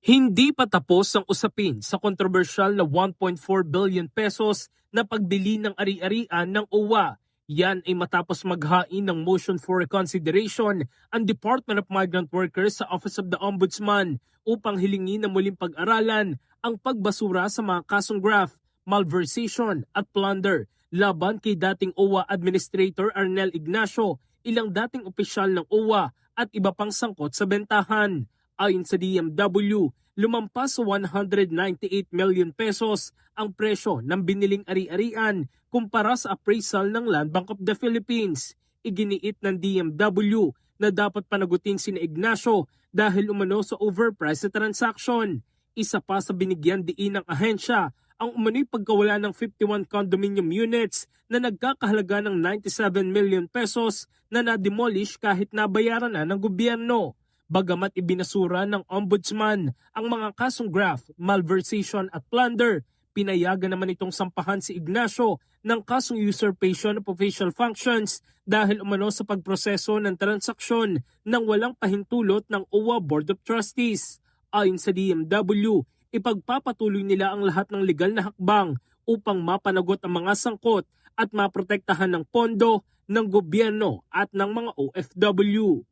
Hindi pa tapos ang usapin sa kontrobersyal na 1.4 billion pesos na pagbili ng ari-arian ng OWA. Yan ay matapos maghain ng motion for reconsideration ang Department of Migrant Workers sa Office of the Ombudsman upang hilingin na muling pag-aralan ang pagbasura sa mga kasong graft, malversation at plunder laban kay dating OWA Administrator Arnel Ignacio, ilang dating opisyal ng OWA at iba pang sangkot sa bentahan. Ayon sa DMW, lumampas sa 198 million pesos ang presyo ng biniling ari-arian kumpara sa appraisal ng Land Bank of the Philippines. Iginiit ng DMW na dapat panagutin sina Ignacio dahil umano sa overpriced na transaction. Isa pa sa binigyan diin ng ahensya ang umano'y pagkawala ng 51 condominium units na nagkakahalaga ng 97 million pesos na na-demolish kahit nabayaran na ng gobyerno. Bagamat ibinasura ng ombudsman ang mga kasong graft, malversation at plunder, pinayagan naman itong sampahan si Ignacio ng kasong usurpation of official functions dahil umano sa pagproseso ng transaksyon nang walang pahintulot ng OWA Board of Trustees. Ayon sa DMW, ipagpapatuloy nila ang lahat ng legal na hakbang upang mapanagot ang mga sangkot at maprotektahan ng pondo ng gobyerno at ng mga OFW.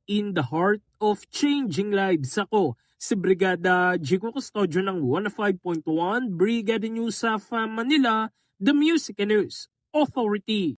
In the heart of changing lives, ako si Brigada Jigo Custodio ng 105.1 Brigada News of Manila, the Music and News Authority.